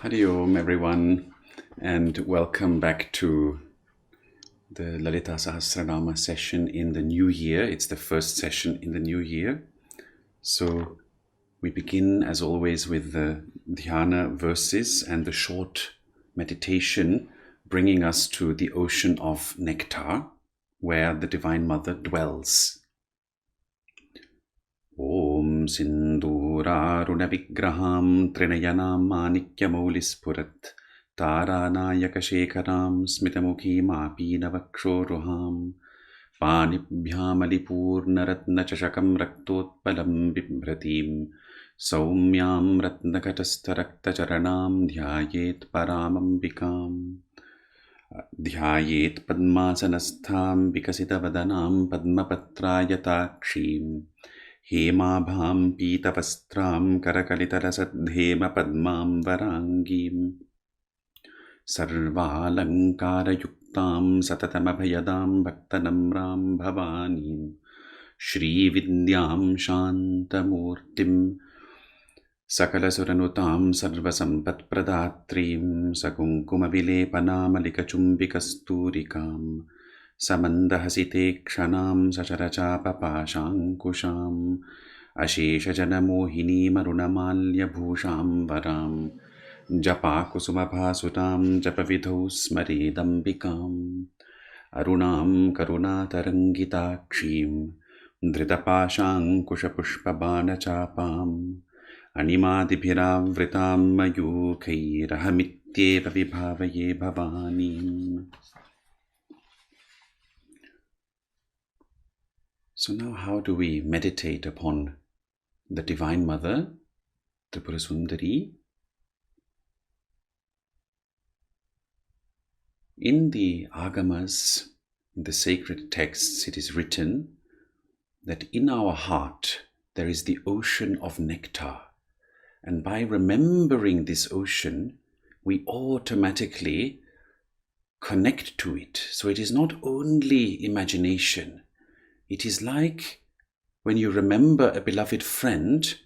Hari Om, everyone, and welcome back to the Lalita-Sahasra-Nāma session in the new year. It's the first session in the new year. So we begin, as always, with the dhyana verses and the short meditation bringing us to the ocean of nectar, where the Divine Mother dwells. Om Sindhuraruna Vigraham Trinayanam Manikyamaulispurat Taranayakashekaram Smitamukhim Apinavakshoruham Panibhyamalipurnaratnachashakam Raktotpalam Bibhratim Saumyam Ratnakatastaraktacharanam Dhyayet Paramambikam Dhyayet Padmasanastham Vikasitavadanam Padmapatrayatakshim Hemabham Pitavastram Karakalitarasadhema Padmam Varangim Sarvalankara Yuktam Satatamabhayadam Bhaktanamram Bhavanim Shri Vidyam Shantamurtim Sakalasuranutam Sarvasampat Pradatrim Sakunkuma Vilepanamalikachumvikasturikam Samandahasite Kshanam Sacharachapapashankusham Asheshajanamohini Marunamalya Bhusham Varam Japakusumabhasutam Japavidhau Smaredambikam Arunam Karunatarangitakshim Dhritapashankushapushpabanachapam Animadibhiravritam Mayukairahamityeva Vibhavaye Bhavanim. So now how do we meditate upon the Divine Mother, Tripura Sundari? In the Agamas, in the sacred texts, it is written that in our heart there is the ocean of nectar. And by remembering this ocean, we automatically connect to it. So it is not only imagination. It is like when you remember a beloved friend,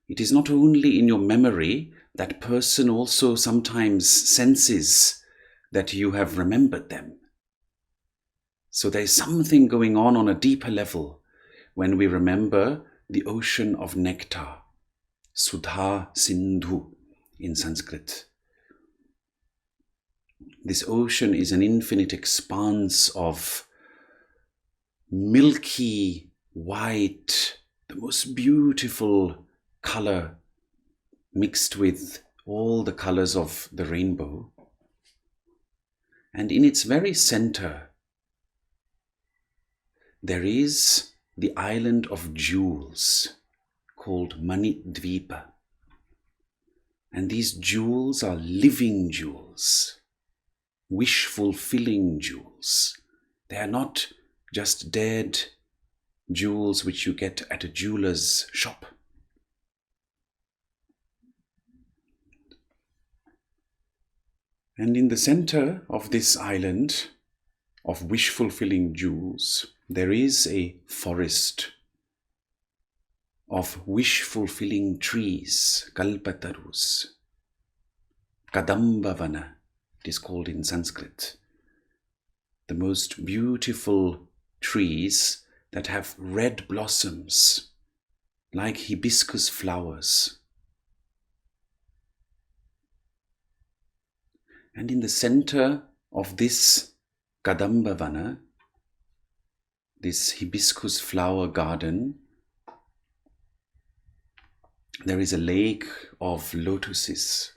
it is not only in your memory, that person also sometimes senses that you have remembered them. So there is something going on a deeper level when we remember the ocean of nectar, Sudha Sindhu in Sanskrit. This ocean is an infinite expanse of milky white, the most beautiful color mixed with all the colors of the rainbow. And in its very center, there is the island of jewels called Manidvipa. And these jewels are living jewels, wish-fulfilling jewels. They are not just dead jewels which you get at a jeweler's shop. And in the center of this island of wish-fulfilling jewels, there is a forest of wish-fulfilling trees, kalpatarus. Kadambavana, it is called in Sanskrit. The most beautiful trees that have red blossoms, like hibiscus flowers. And in the center of this Kadambavana, this hibiscus flower garden, there is a lake of lotuses.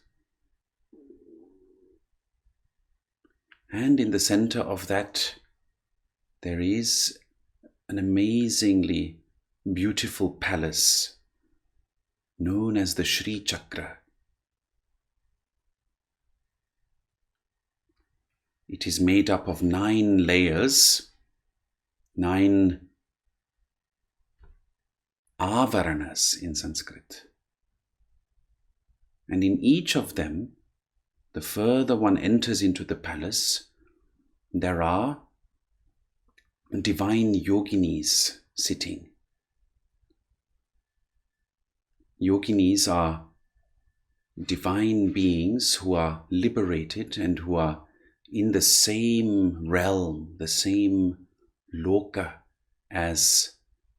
And in the center of that, there is an amazingly beautiful palace known as the Shri Chakra. It is made up of 9 layers, 9 avaranas in Sanskrit. And in each of them, the further one enters into the palace, there are divine yoginis sitting. Yoginis are divine beings who are liberated and who are in the same realm, the same loka as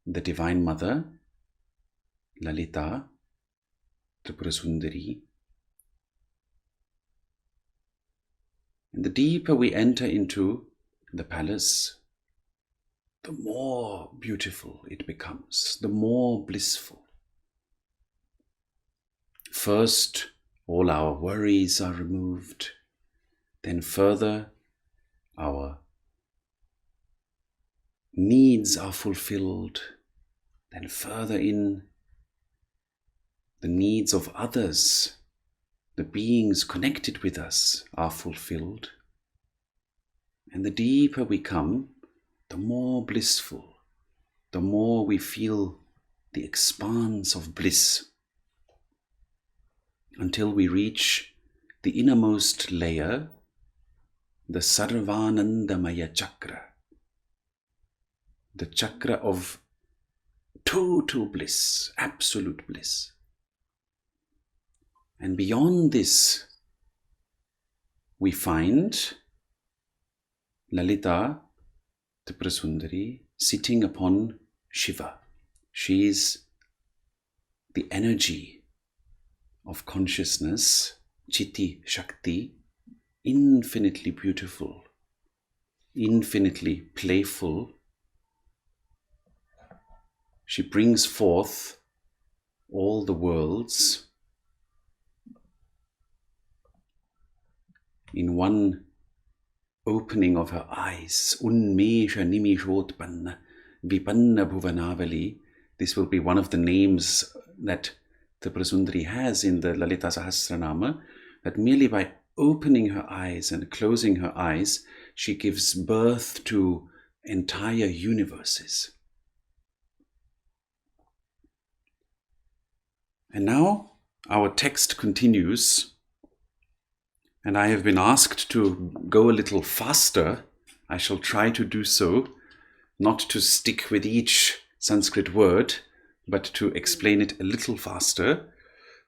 the Divine Mother, Lalita, Tripura Sundari. And the deeper we enter into the palace, the more beautiful it becomes, the more blissful. First, all our worries are removed. Then further, our needs are fulfilled. Then further in, the needs of others, the beings connected with us, are fulfilled. And the deeper we come, the more blissful, the more we feel the expanse of bliss, until we reach the innermost layer, the Sarvanandamaya chakra, the chakra of total bliss, absolute bliss. And beyond this, we find Lalita Tripura Sundari sitting upon Shiva. She is the energy of consciousness, Chitti Shakti, infinitely beautiful, infinitely playful. She brings forth all the worlds in one opening of her eyes. Unmesha nimishotpanna vipanna bhuvanavali. This will be one of the names that Tripura Sundari has in the Lalita-Sahasra-Nāma, that merely by opening her eyes and closing her eyes, she gives birth to entire universes. And now our text continues, and I have been asked to go a little faster. I shall try to do so, not to stick with each Sanskrit word, but to explain it a little faster,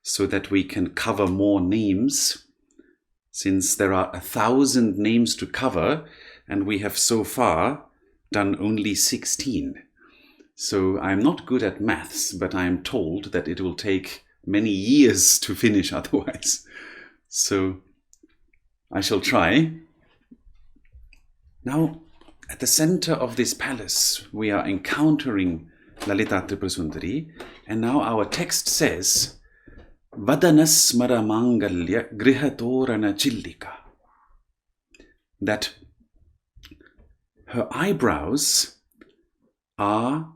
so that we can cover more names, since there are 1,000 names to cover, and we have so far done only 16. So I'm not good at maths, but I'm told that it will take many years to finish otherwise. So I shall try. Now, at the center of this palace, we are encountering Lalita Tripura Sundari, and now our text says, Vadanasmara Mangalya Grihatorana Chillika, that her eyebrows are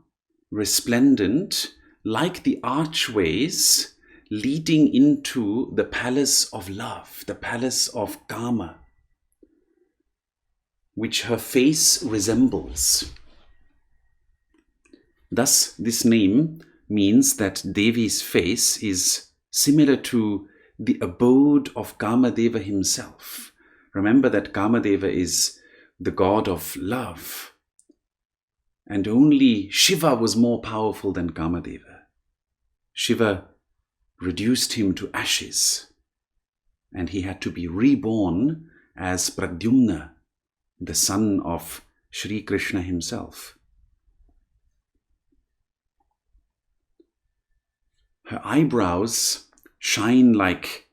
resplendent like the archways leading into the palace of love, the palace of Kama, which her face resembles. Thus, this name means that Devi's face is similar to the abode of Kamadeva himself. Remember that Kamadeva is the god of love, and only Shiva was more powerful than Kamadeva. Shiva reduced him to ashes, and he had to be reborn as Pradyumna, the son of Sri Krishna himself. Her eyebrows shine like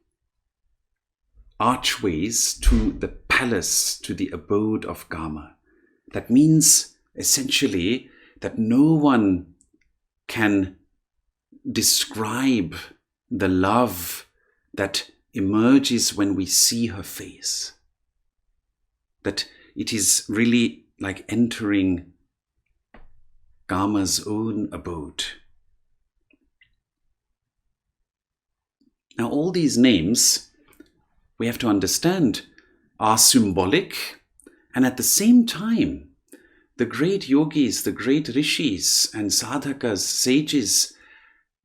archways to the palace, to the abode of Kama. That means essentially that no one can describe the love that emerges when we see her face. That it is really like entering Kama's own abode. Now, all these names, we have to understand, are symbolic, and at the same time, the great yogis, the great rishis and sadhakas, sages,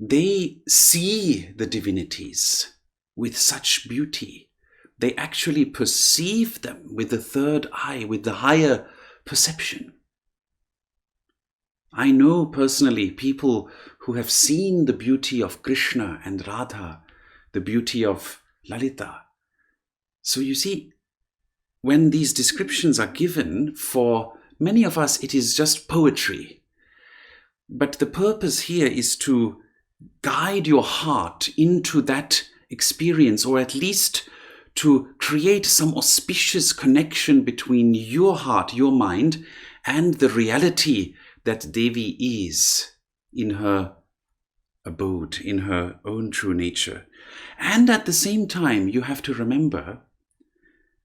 they see the divinities with such beauty. They actually perceive them with the third eye, with the higher perception. I know personally people who have seen the beauty of Krishna and Radha the beauty of Lalita. So you see, when these descriptions are given, for many of us it is just poetry. But the purpose here is to guide your heart into that experience, or at least to create some auspicious connection between your heart, your mind, and the reality that Devi is in her abode, in her own true nature. And at the same time, you have to remember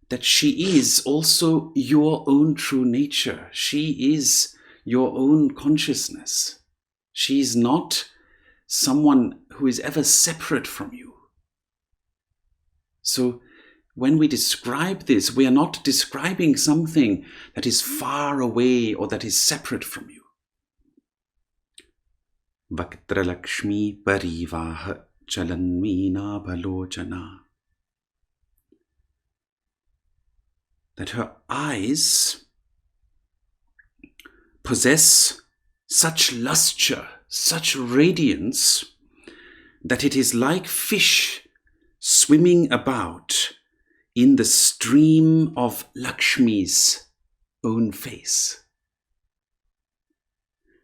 that she is also your own true nature. She is your own consciousness. She is not someone who is ever separate from you. So when we describe this, we are not describing something that is far away or that is separate from you. Vaktra Lakshmi Parivaha Chalanmina Balochana. That her eyes possess such lustre, such radiance, that it is like fish swimming about in the stream of Lakshmi's own face.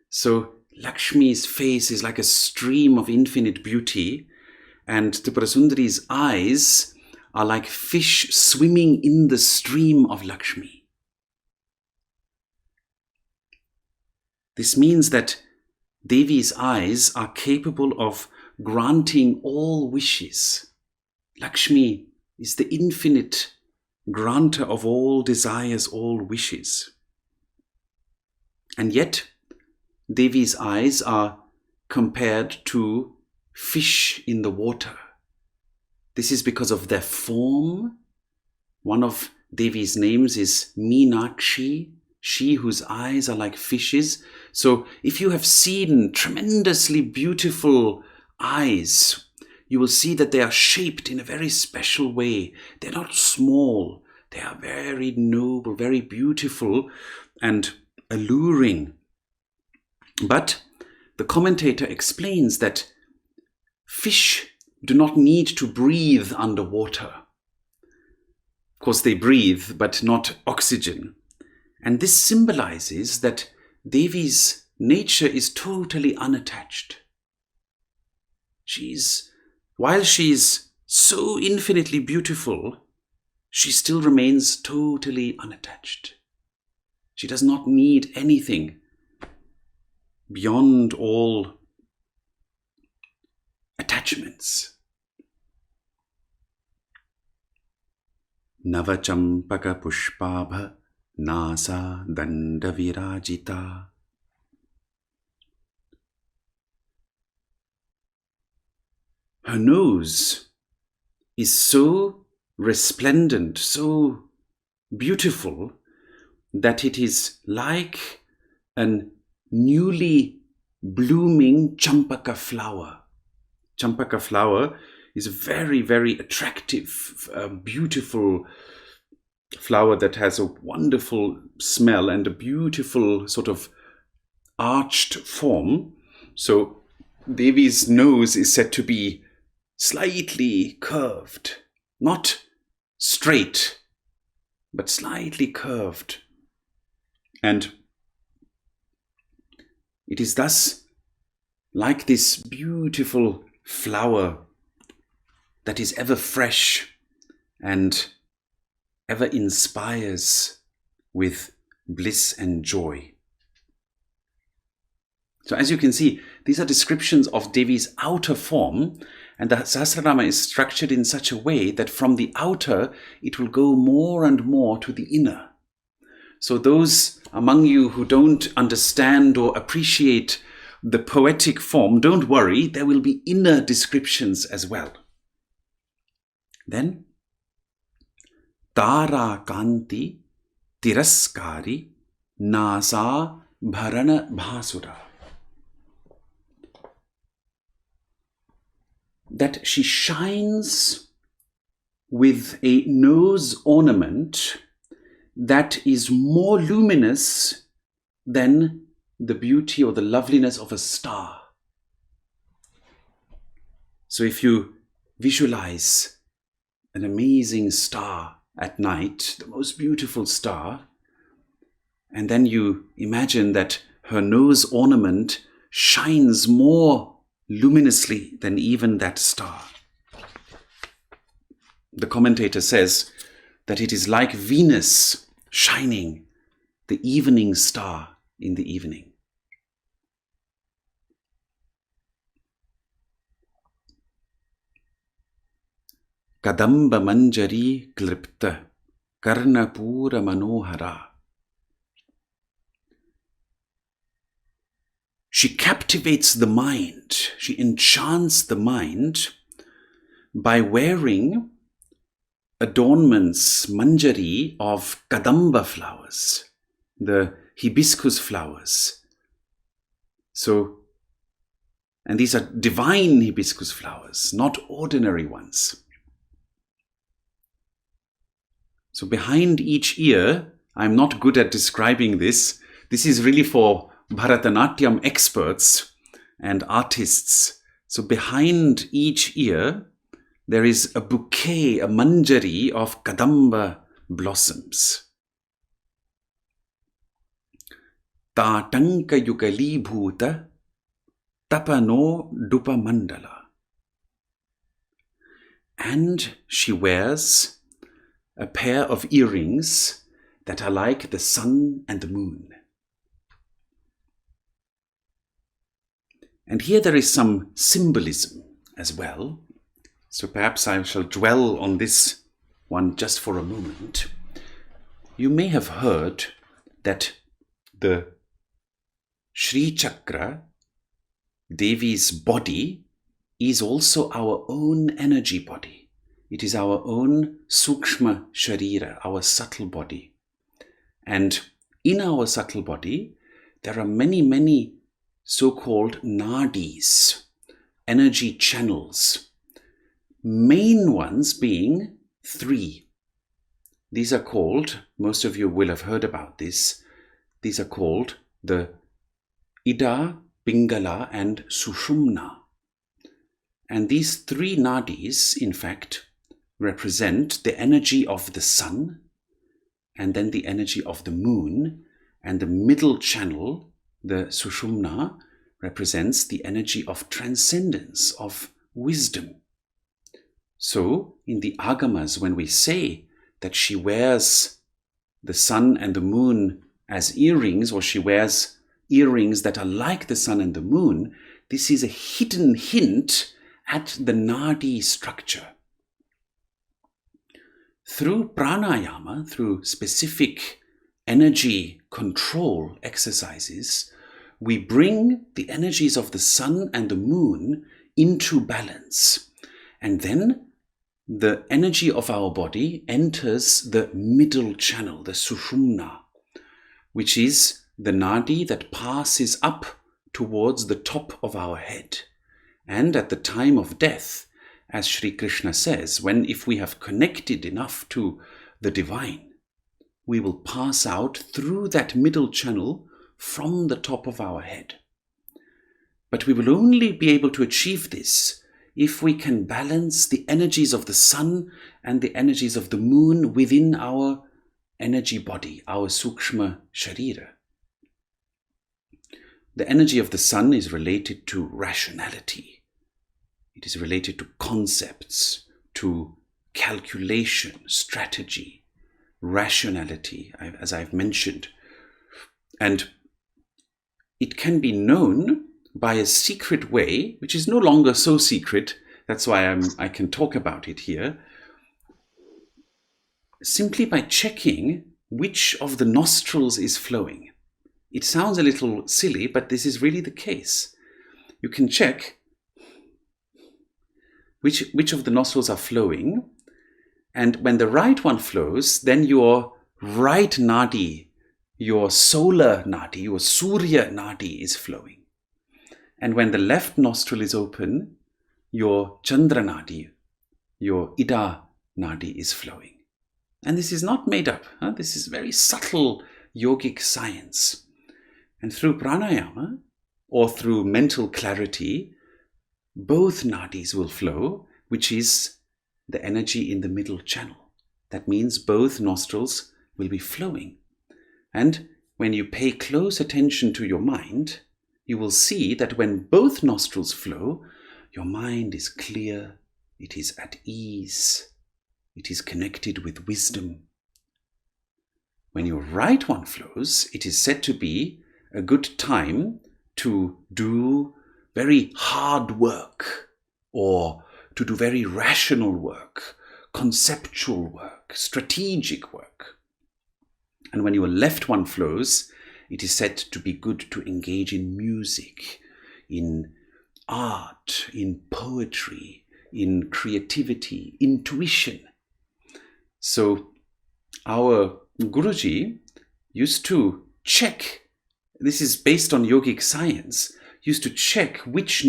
So Lakshmi's face is like a stream of infinite beauty, and Tripura Sundari's eyes are like fish swimming in the stream of Lakshmi. This means that Devi's eyes are capable of granting all wishes. Lakshmi is the infinite granter of all desires, all wishes. And yet, Devi's eyes are compared to fish in the water. This is because of their form. One of Devi's names is Meenakshi, she whose eyes are like fishes. So if you have seen tremendously beautiful eyes, you will see that they are shaped in a very special way. They're not small. They are very noble, very beautiful and alluring. But the commentator explains that fish do not need to breathe underwater. Of course, they breathe, but not oxygen. And this symbolizes that Devi's nature is totally unattached. While she's so infinitely beautiful, she still remains totally unattached. She does not need anything beyond all attachments. Navachampaka pushpabha nasa dandavirajita. Her nose is so resplendent, so beautiful, that it is like an newly blooming champaka flower. Champaka flower is a very, very attractive, beautiful flower that has a wonderful smell and a beautiful sort of arched form. So Devi's nose is said to be slightly curved, not straight, but slightly curved. And it is thus like this beautiful flower that is ever fresh and ever inspires with bliss and joy. So as you can see, these are descriptions of Devi's outer form, and the Sahasranama is structured in such a way that from the outer, it will go more and more to the inner. So those among you who don't understand or appreciate the poetic form, don't worry, there will be inner descriptions as well. Then, Tara Kanti Tiraskari Nasa Bharana Bhasura. That she shines with a nose ornament that is more luminous than the beauty or the loveliness of a star. So if you visualize an amazing star at night, the most beautiful star, and then you imagine that her nose ornament shines more luminously than even that star. The commentator says that it is like Venus shining, the evening star in the evening. Kadamba manjari klipta karnapura manohara. She captivates the mind, she enchants the mind by wearing adornments, manjari, of kadamba flowers, the hibiscus flowers. And these are divine hibiscus flowers, not ordinary ones. So behind each ear, I'm not good at describing this. This is really for Bharatanatyam experts and artists. So behind each ear, there is a bouquet, a manjari of kadamba blossoms. Tatanka yukali bhuta tapano dupa mandala. And she wears a pair of earrings that are like the sun and the moon. And here there is some symbolism as well. So perhaps I shall dwell on this one just for a moment. You may have heard that the Sri Chakra, Devi's body, is also our own energy body. It is our own sukshma sharira, our subtle body. And in our subtle body, there are many, many so-called nadis, energy channels. Main ones being 3. These are called, most of you will have heard about this, these are called the Ida, Pingala and Sushumna. And these 3 nadis, in fact, represent the energy of the sun, and then the energy of the moon, and the middle channel, the Sushumna, represents the energy of transcendence, of wisdom. So, in the Agamas, when we say that she wears the sun and the moon as earrings, or she wears earrings that are like the sun and the moon, this is a hidden hint at the nadi structure. Through pranayama, through specific energy control exercises, we bring the energies of the sun and the moon into balance. And then the energy of our body enters the middle channel, the Sushumna, which is the nadi that passes up towards the top of our head. And at the time of death, as Sri Krishna says, if we have connected enough to the divine, we will pass out through that middle channel from the top of our head. But we will only be able to achieve this if we can balance the energies of the sun and the energies of the moon within our energy body, our sukshma sharira. The energy of the sun is related to rationality. It is related to concepts, to calculation, strategy, rationality, as I've mentioned. And it can be known by a secret way, which is no longer so secret, that's why I can talk about it here, simply by checking which of the nostrils is flowing. It sounds a little silly, but this is really the case. You can check which of the nostrils are flowing, and when the right one flows, then your right nadi, your solar nadi, your surya nadi is flowing. And when the left nostril is open, your chandra nadi, your ida nadi is flowing. And this is not made up. This is very subtle yogic science. And through pranayama, or through mental clarity, both nadis will flow which is the energy in the middle channel. That means both nostrils will be flowing. And when you pay close attention to your mind, you will see that when both nostrils flow, your mind is clear, it is at ease, it is connected with wisdom. When your right one flows, it is said to be a good time to do very hard work, or to do very rational work, conceptual work, strategic work. And when your left one flows, it is said to be good to engage in music, in art, in poetry, in creativity, intuition. So our Guruji used to check, this is based on yogic science, used to check which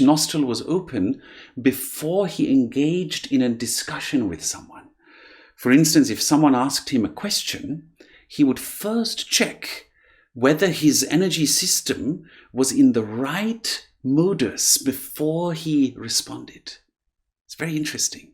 nostril was open before he engaged in a discussion with someone. For instance, if someone asked him a question, he would first check whether his energy system was in the right modus before he responded. It's very interesting.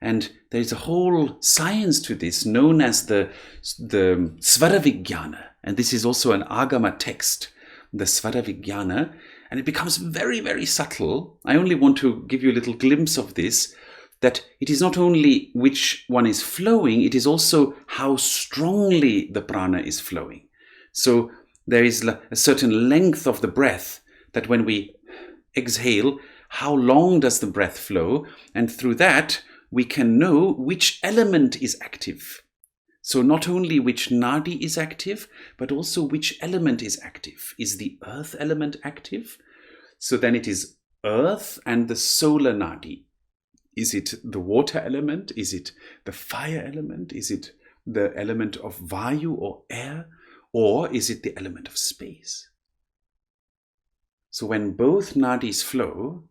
And there is a whole science to this known as the Svara-Vijnana. And this is also an Agama text, the Svara-Vijnana. And it becomes very, very subtle. I only want to give you a little glimpse of this, that it is not only which one is flowing, it is also how strongly the prana is flowing. So there is a certain length of the breath that when we exhale, how long does the breath flow? And through that, we can know which element is active. So not only which nadi is active, but also which element is active. Is the earth element active? So then it is earth and the solar nadi. Is it the water element? Is it the fire element? Is it the element of vayu or air? Or is it the element of space? So when both nadis flow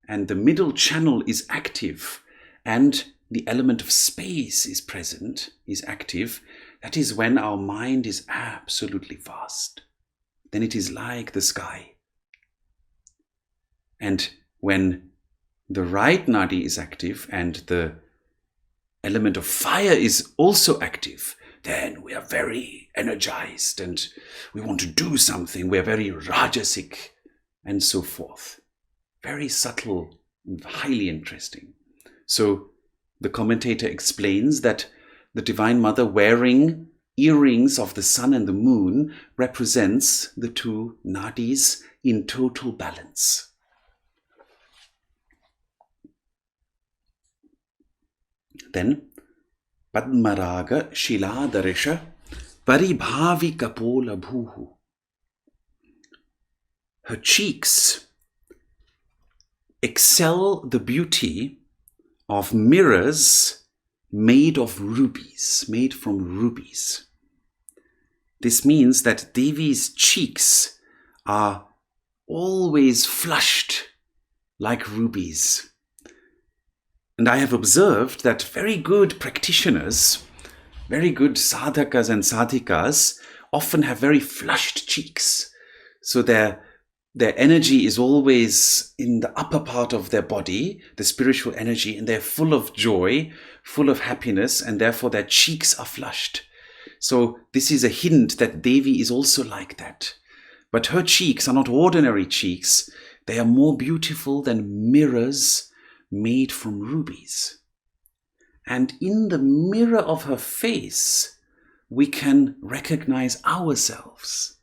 and the middle channel is active and the element of space is present, is active, that is when our mind is absolutely vast. Then it is like the sky. And when the right nadi is active and the element of fire is also active, then we are very energized and we want to do something. We are very rajasic and so forth. Very subtle, highly interesting. So the commentator explains that the Divine Mother wearing earrings of the sun and the moon represents the two nadis in total balance. Then, Padmaraga Shiladarisha Paribhavi Kapola Bhuhu. Her cheeks excel the beauty of mirrors made of rubies, made from rubies. This means that Devi's cheeks are always flushed like rubies. And I have observed that very good practitioners, very good sadhakas and sadhikas often have very flushed cheeks. So their energy is always in the upper part of their body, the spiritual energy, and they're full of joy, full of happiness, and therefore their cheeks are flushed. So this is a hint that Devi is also like that. But her cheeks are not ordinary cheeks. They are more beautiful than mirrors made from rubies. And in the mirror of her face, we can recognize ourselves.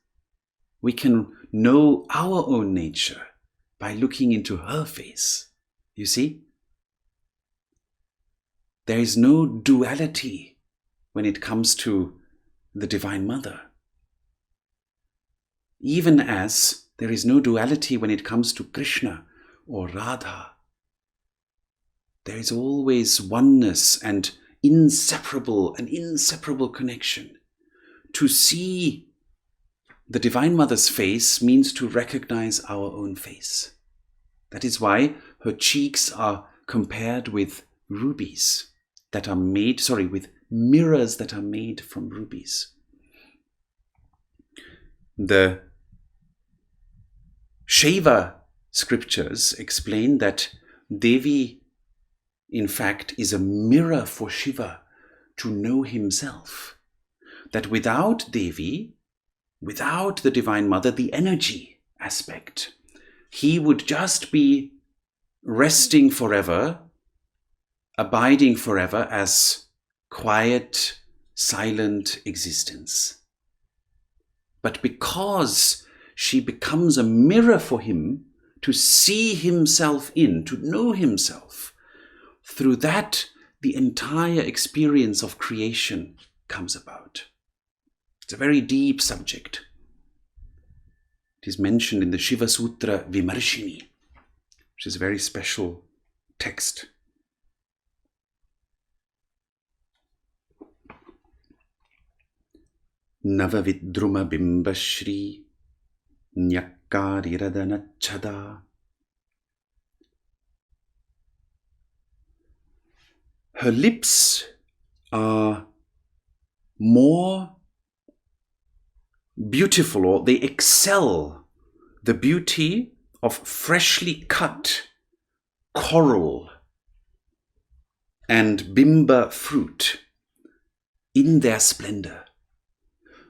We can know our own nature by looking into her face. You see? There is no duality when it comes to the Divine Mother. Even as there is no duality when it comes to Krishna or Radha. There is always oneness and an inseparable connection. To see the Divine Mother's face means to recognize our own face. That is why her cheeks are compared with rubies that are made, with mirrors that are made from rubies. The Shaiva scriptures explain that Devi, in fact, is a mirror for Shiva to know himself. That without Devi, without the Divine Mother, the energy aspect, he would just be resting forever, abiding forever as quiet, silent existence. But because she becomes a mirror for him to see himself in, to know himself, through that the entire experience of creation comes about. It's a very deep subject. It is mentioned in the Shiva Sutra Vimarshini, which is a very special text. Navavidruma bimbashri nyakkariradaначchada. Her lips are more beautiful, or they excel the beauty of freshly cut coral and bimba fruit in their splendor.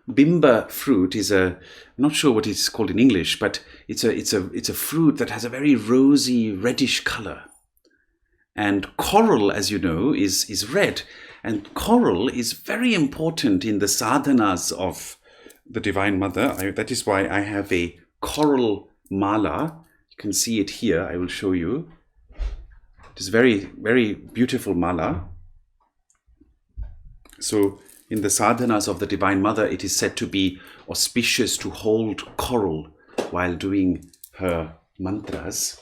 Bimba fruit is I'm not sure what it's called in English, but it's a fruit that has a very rosy reddish color. And coral, as you know, is red. And coral is very important in the sadhanas of the Divine Mother. That is why I have a coral mala. You can see it here. I will show you. It is very, very beautiful mala. So in the sadhanas of the Divine Mother, it is said to be auspicious to hold coral while doing her mantras.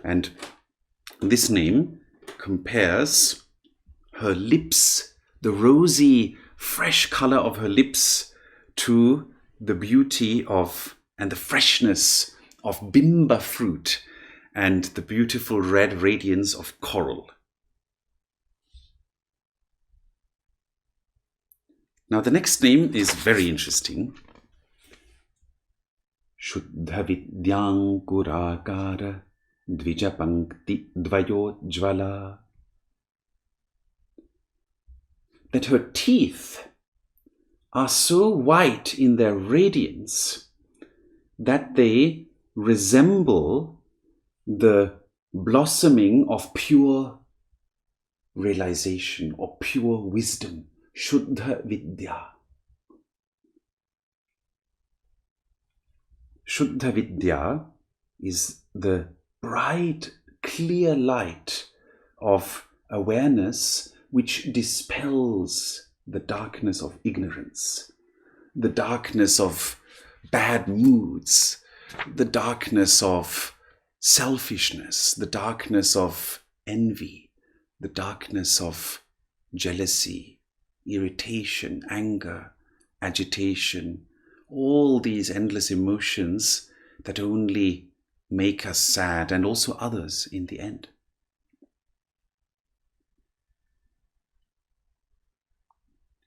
And this name compares her lips, the rosy, fresh color of her lips, to the beauty of and the freshness of bimba fruit and the beautiful red radiance of coral. Now the next name is very interesting. Shuddha Vidyankurakara Dvijapankti Dvayojvala. That her teeth are so white in their radiance that they resemble the blossoming of pure realization or pure wisdom. Shuddha Vidya. Shuddha Vidya is the bright, clear light of awareness which dispels the darkness of ignorance, the darkness of bad moods, the darkness of selfishness, the darkness of envy, the darkness of jealousy, irritation, anger, agitation, all these endless emotions that only make us sad and also others in the end.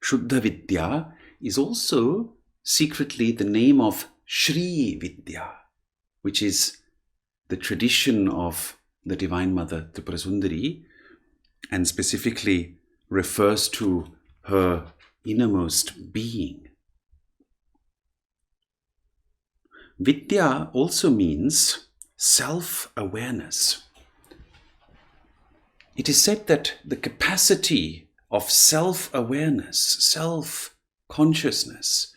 Shuddha Vidya is also secretly the name of Shri Vidya, which is the tradition of the Divine Mother Tripurasundari, and specifically refers to her innermost being. Vidya also means self-awareness. It is said that the capacity of self-awareness, self-consciousness,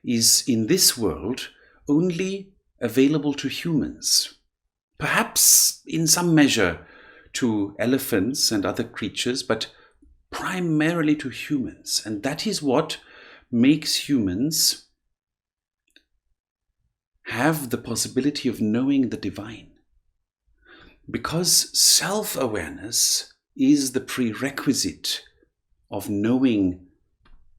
is in this world only available to humans. Perhaps in some measure to elephants and other creatures, but primarily to humans. And that is what makes humans have the possibility of knowing the divine. Because self-awareness is the prerequisite of knowing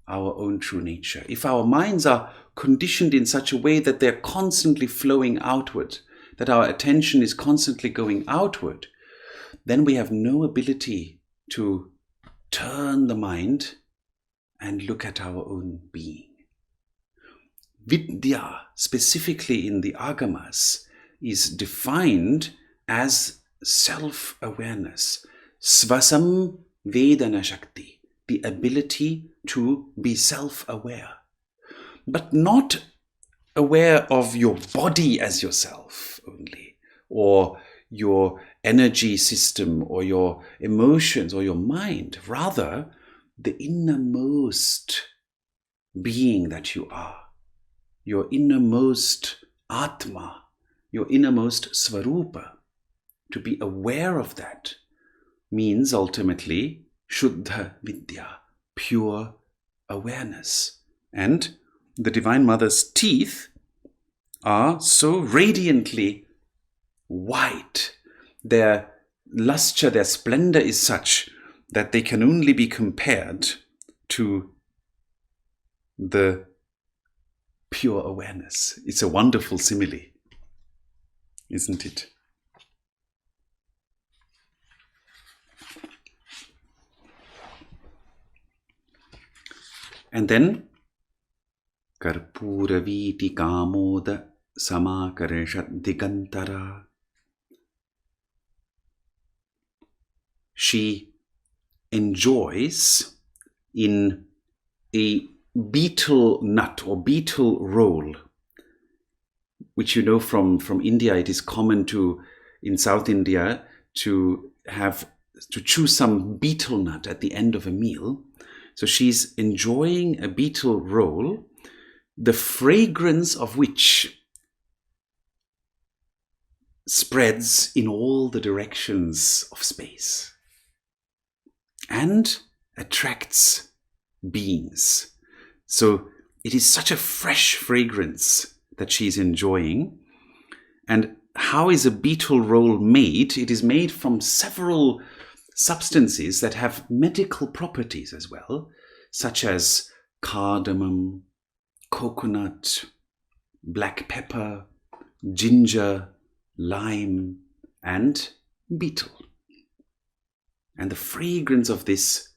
our own true nature. If our minds are conditioned in such a way that they're constantly flowing outward, that our attention is constantly going outward, then we have no ability to turn the mind and look at our own being. Vidya, specifically in the Agamas, is defined as self-awareness. Svasam Vedana Shakti, the ability to be self-aware. But not aware of your body as yourself only, or your energy system, or your emotions, or your mind. Rather, the innermost being that you are, your innermost Atma, your innermost Svarupa. To be aware of that means ultimately Shuddha Vidya, pure awareness. And the Divine Mother's teeth are so radiantly white. Their lustre, their splendor is such that they can only be compared to the pure awareness. It's a wonderful simile, isn't it? And then Karpura Viti Kamoda Samakarshat Digantara. She enjoys in a betel nut or betel roll, which you know from India. It is common to, in South India, to chew some betel nut at the end of a meal. So she's enjoying a betel roll, the fragrance of which spreads in all the directions of space and attracts beings. So it is such a fresh fragrance that she's enjoying. And how is a betel roll made? It is made from several substances that have medical properties as well, such as cardamom, coconut, black pepper, ginger, lime, and betel. And the fragrance of this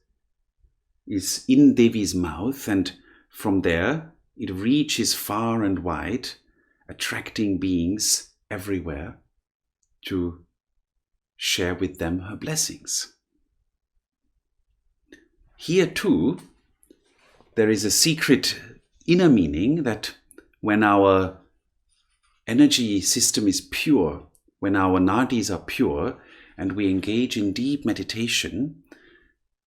is in Devi's mouth, and from there it reaches far and wide, attracting beings everywhere to share with them her blessings. Here too, there is a secret inner meaning that when our energy system is pure, when our nadis are pure, and we engage in deep meditation,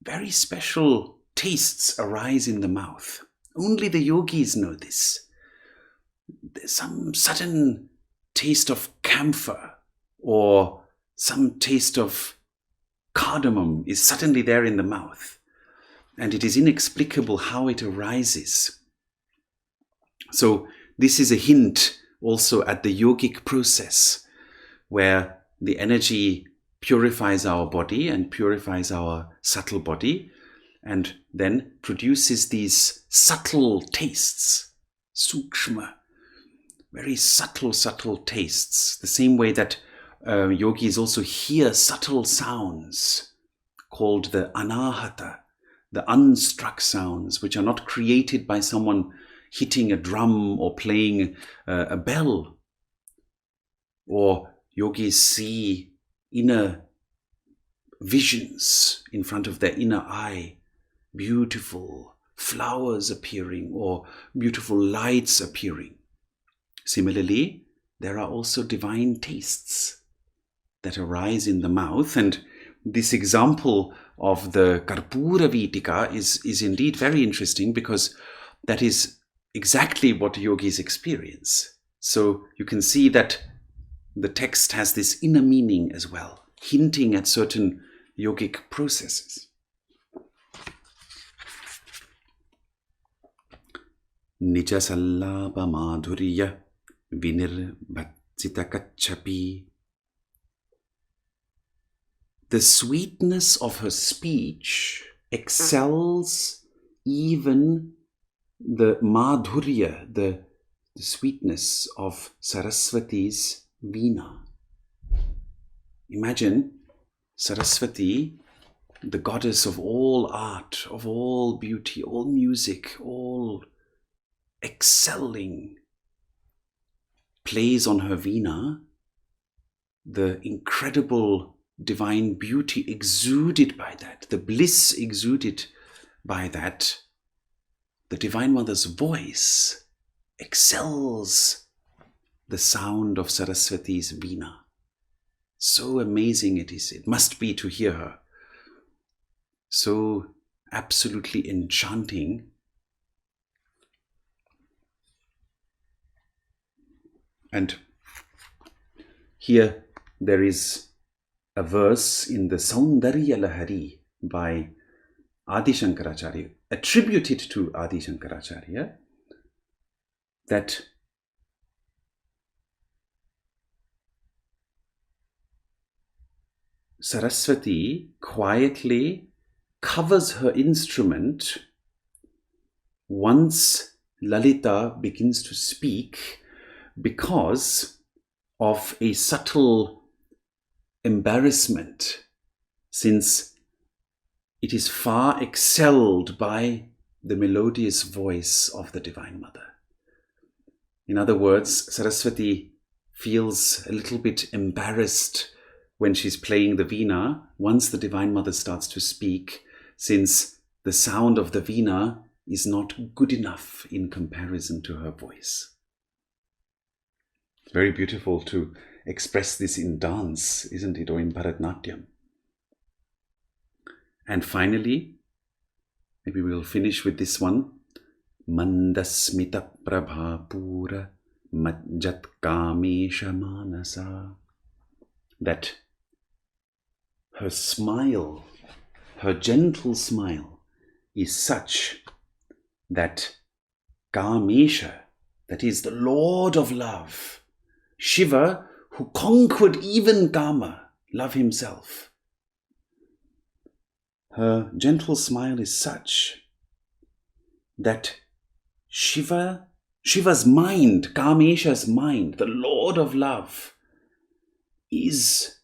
very special tastes arise in the mouth. Only the yogis know this. There's some sudden taste of camphor or some taste of cardamom is suddenly there in the mouth. And it is inexplicable how it arises. So this is a hint also at the yogic process, where the energy purifies our body and purifies our subtle body, and then produces these subtle tastes, sukshma, very subtle tastes. The same way that yogis also hear subtle sounds called the anahata, the unstruck sounds, which are not created by someone hitting a drum or playing a bell. Or yogis see inner visions in front of their inner eye, beautiful flowers appearing or beautiful lights appearing. Similarly, there are also divine tastes that arise in the mouth, and this example of the Karpura Vitika is indeed very interesting, because that is exactly what yogis experience. So you can see that the text has this inner meaning as well, hinting at certain yogic processes. Nija sallabha madhurya vinirbhatsita kachapi. The sweetness of her speech excels even the madhurya, the sweetness of Saraswati's veena. Imagine Saraswati, the goddess of all art, of all beauty, all music, all excelling, plays on her veena, the incredible divine beauty exuded by that, the bliss exuded by that, the Divine Mother's voice excels the sound of Saraswati's Veena. So amazing it is. It must be to hear her. So absolutely enchanting. And here there is a verse in the Saundarya Lahari by Adi Shankaracharya, attributed to Adi Shankaracharya, that Saraswati quietly covers her instrument once Lalita begins to speak, because of a subtle embarrassment, since it is far excelled by the melodious voice of the Divine Mother. In other words, Saraswati feels a little bit embarrassed when she's playing the Veena once the Divine Mother starts to speak, since the sound of the Veena is not good enough in comparison to her voice. It's very beautiful to express this in dance, isn't it, or in Bharatnatyam. And finally, maybe we'll finish with this one. Mandasmita prabha pura majjat kamesha manasa. That her smile, her gentle smile, is such that Kamesha, that is the Lord of love, Shiva, who conquered even Kama, love himself, her gentle smile is such that Shiva's mind, Kamesha's mind, the Lord of love, is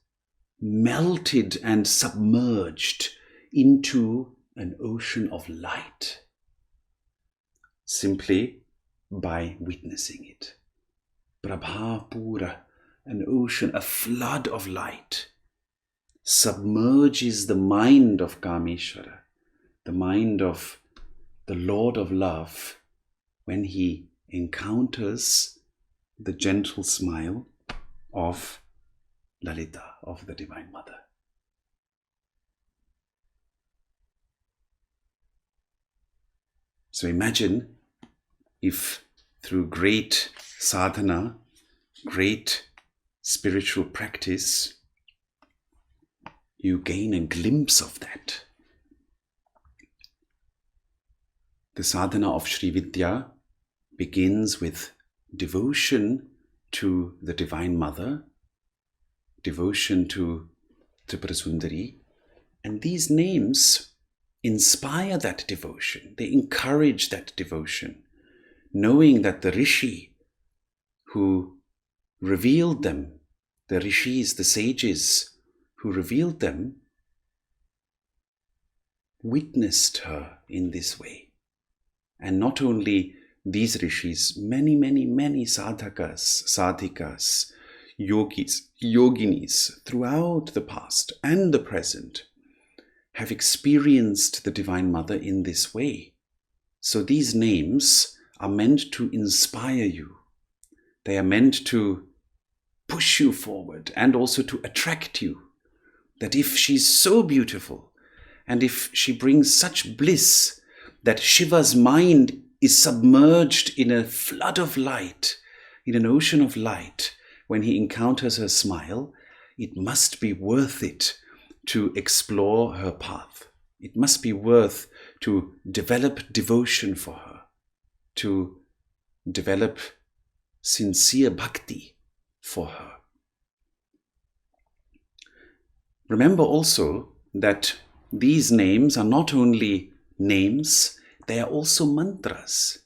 melted and submerged into an ocean of light simply by witnessing it. Prabha Pura, an ocean, a flood of light, submerges the mind of Kameshwara, the mind of the Lord of love, when he encounters the gentle smile of Lalita, of the Divine Mother. So imagine if through great sadhana, great spiritual practice, you gain a glimpse of that. The sadhana of Sri Vidya begins with devotion to the Divine Mother, devotion to Tripura Sundari, and these names inspire that devotion. They encourage that devotion, knowing that the Rishi who revealed them, the Rishis, the sages who revealed them, witnessed her in this way. And not only these Rishis, many sadhakas, sadhikas, yogis, yoginis throughout the past and the present have experienced the Divine Mother in this way. So these names are meant to inspire you. They are meant to push you forward and also to attract you. That if she's so beautiful and if she brings such bliss that Shiva's mind is submerged in a flood of light, in an ocean of light, when he encounters her smile, it must be worth it to explore her path. It must be worth to develop devotion for her, to develop sincere bhakti for her. Remember also that these names are not only names, they are also mantras.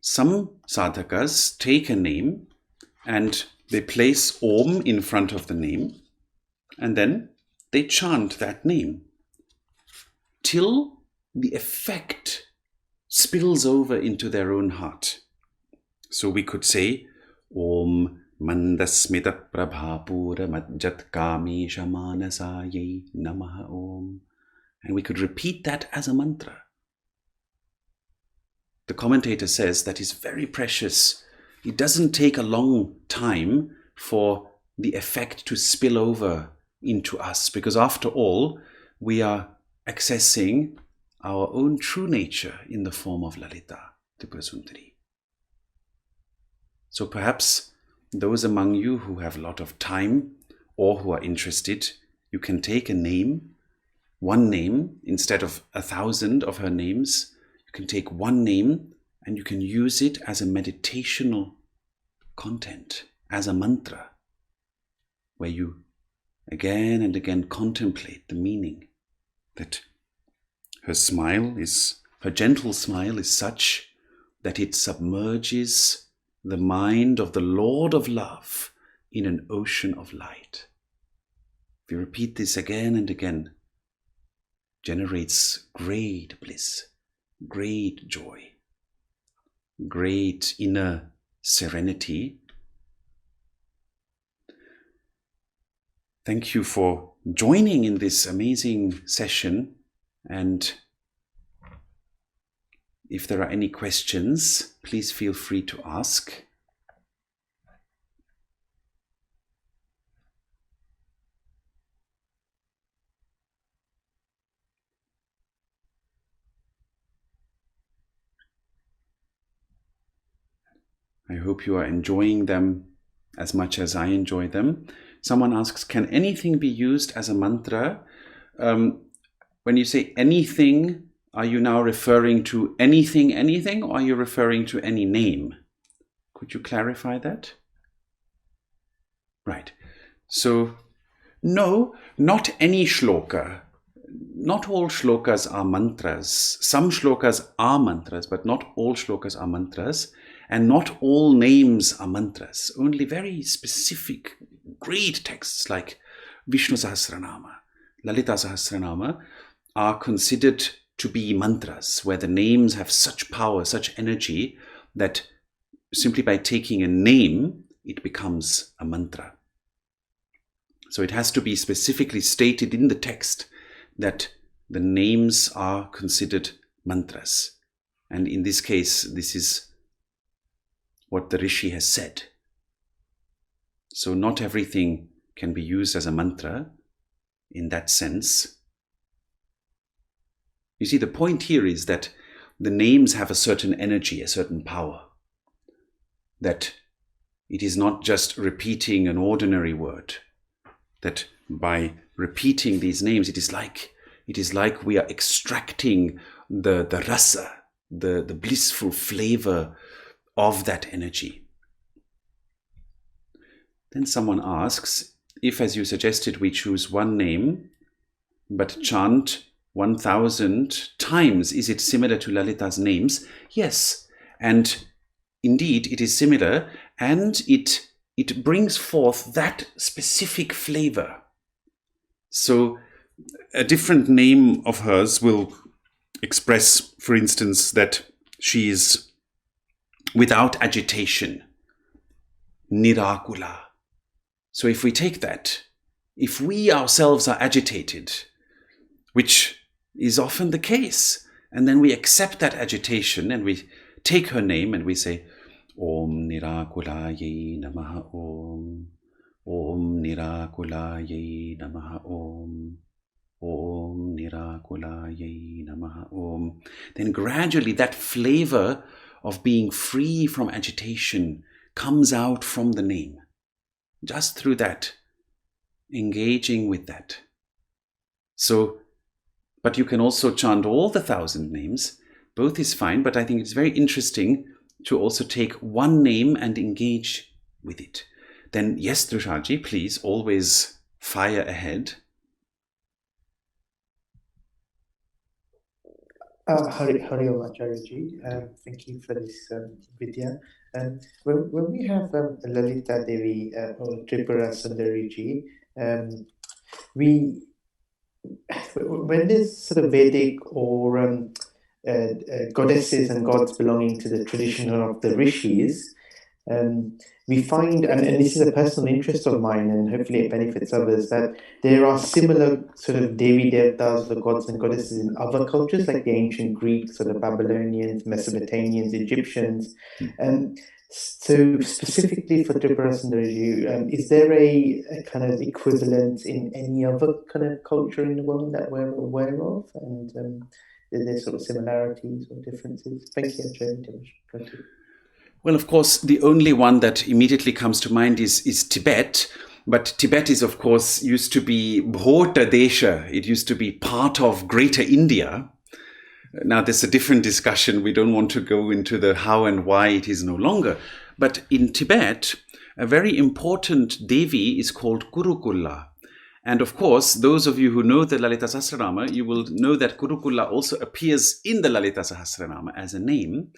Some sadhakas take a name and they place Om in front of the name, and then they chant that name till the effect spills over into their own heart. So we could say Om Mandasmita Prabhapura Majjat Kamesha Manasaye Namaha Om. And we could repeat that as a mantra. The commentator says that is very precious. It doesn't take a long time for the effect to spill over into us, because after all, we are accessing our own true nature in the form of Lalita, Tripura Sundari. So perhaps those among you who have a lot of time or who are interested, you can take a name, one name, instead of 1,000 of her names. You can take one name and you can use it as a meditational content, as a mantra, where you again and again contemplate the meaning, that her gentle smile is such that it submerges the mind of the Lord of Love in an ocean of light. If you repeat this again and again, generates great bliss, great joy, great inner serenity. Thank you for joining in this amazing session, and if there are any questions, please feel free to ask. I hope you are enjoying them as much as I enjoy them. Someone asks, can anything be used as a mantra? When you say anything, are you now referring to anything, or are you referring to any name? Could you clarify that? Right. So, no, not any shloka. Not all shlokas are mantras. Some shlokas are mantras, but not all shlokas are mantras. And not all names are mantras. Only very specific, great texts like Vishnu-Sahasranama, Lalita-Sahasranama are considered to be mantras, where the names have such power, such energy, that simply by taking a name, it becomes a mantra. So it has to be specifically stated in the text that the names are considered mantras. And in this case, this is what the Rishi has said. So not everything can be used as a mantra in that sense. You see, the point here is that the names have a certain energy, a certain power. That it is not just repeating an ordinary word. That by repeating these names, it is like we are extracting the rasa, the blissful flavor of that energy. Then someone asks, if, as you suggested, we choose one name, but chant 1,000 times, is it similar to Lalita's names? Yes, and indeed it is similar, and it brings forth that specific flavor. So a different name of hers will express, for instance, that she is without agitation, nirakula. So if we take that, if we ourselves are agitated, which is often the case, and then we accept that agitation and we take her name and we say, Om Nirakulaye Namaha Om, Om Nirakulaye Namaha Om, Om Nirakulaye Namaha Om. Then gradually that flavor of being free from agitation comes out from the name. Just through that, engaging with that. So, but you can also chant all the 1,000 names. Both is fine, but I think it's very interesting to also take one name and engage with it. Then, yes, Drushaji, please always fire ahead. Hari Om Acharya-ji, thank you for this Vidya. When we have Lalita Devi or Tripura Sundari-ji, when there's sort of Vedic or goddesses and gods belonging to the tradition of the rishis, we find, and this is a personal interest of mine, and hopefully it benefits others, that there are similar sort of Devi Devtas, the gods and goddesses in other cultures, like the ancient Greeks or the Babylonians, Mesopotamians, Egyptians. So specifically for Tripura Sundariji, is there a kind of equivalent in any other kind of culture in the world that we're aware of? And are there sort of similarities or differences? Thank you, Acharya. Well, of course, the only one that immediately comes to mind is Tibet. But Tibet is, of course, used to be Bhota Desha. It used to be part of Greater India. Now, there's a different discussion. We don't want to go into the how and why it is no longer. But in Tibet, a very important Devi is called Kurukula. And of course, those of you who know the Lalita-Sahasranama, you will know that Kurukula also appears in the Lalita-Sahasranama as a name.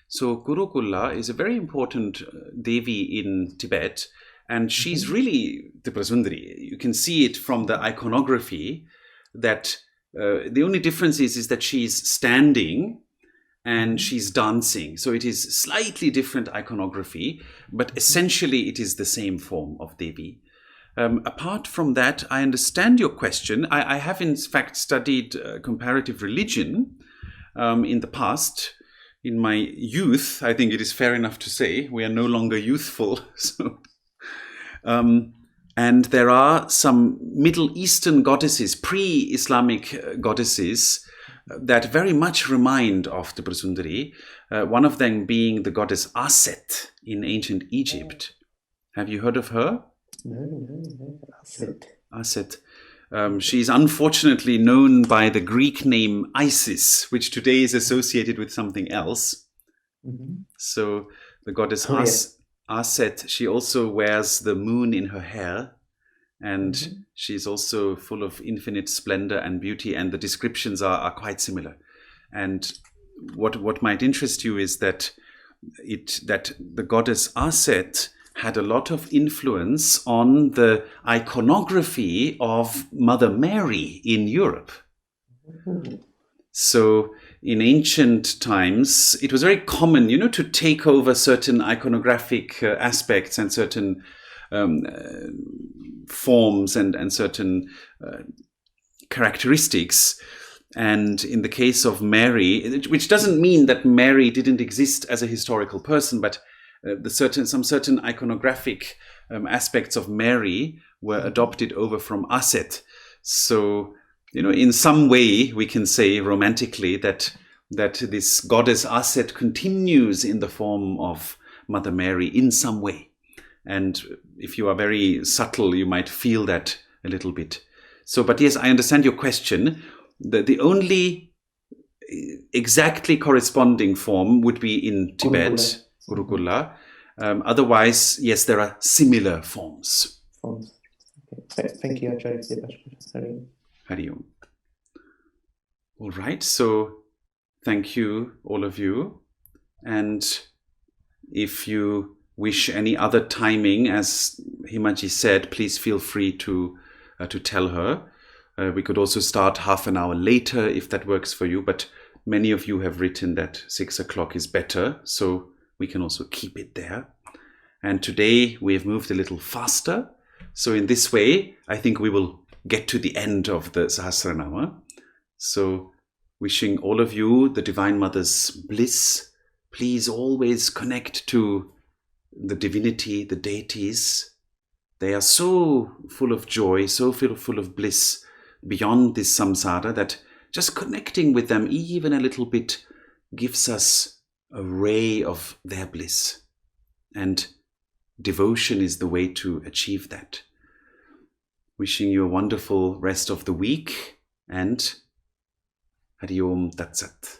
So Kurukula is a very important Devi in Tibet. And she's really Tripura Sundari. You can see it from the iconography that the only difference is that she's standing and she's dancing. So it is slightly different iconography, but essentially it is the same form of Devi. Apart from that, I understand your question. I have in fact studied comparative religion in the past. In my youth, I think it is fair enough to say, we are no longer youthful. So, and there are some Middle Eastern goddesses, pre-Islamic goddesses, that very much remind of the Tripura Sundari. One of them being the goddess Aset in ancient Egypt. Have you heard of her? No. Aset. She's unfortunately known by the Greek name Isis, which today is associated with something else. So the goddess Aset, she also wears the moon in her hair, and she's also full of infinite splendor and beauty, and the descriptions are quite similar. And what might interest you is that the goddess Aset had a lot of influence on the iconography of Mother Mary in Europe. So in ancient times, it was very common, to take over certain iconographic aspects and certain forms and certain characteristics. And in the case of Mary, which doesn't mean that Mary didn't exist as a historical person, but some certain iconographic aspects of Mary were adopted over from Aset. So, in some way, we can say romantically that this goddess Aset continues in the form of Mother Mary in some way. And if you are very subtle, you might feel that a little bit. So, but yes, I understand your question. The only exactly corresponding form would be in Tibet, Kurukula. Otherwise, yes, there are similar forms. Okay. Thank you, Acharya Vidyabhaskar. Hari Om. All right, so thank you, all of you. And if you wish any other timing, as Himaji said, please feel free to tell her. We could also start half an hour later if that works for you, but many of you have written that 6 o'clock is better, so we can also keep it there. And today we have moved a little faster. So in this way, I think we will get to the end of the Sahasranama. So wishing all of you the Divine Mother's bliss. Please always connect to the divinity, the deities. They are so full of joy, so full of bliss beyond this samsara that just connecting with them even a little bit gives us a ray of their bliss. And devotion is the way to achieve that. Wishing you a wonderful rest of the week, and Hari Om Tat Sat.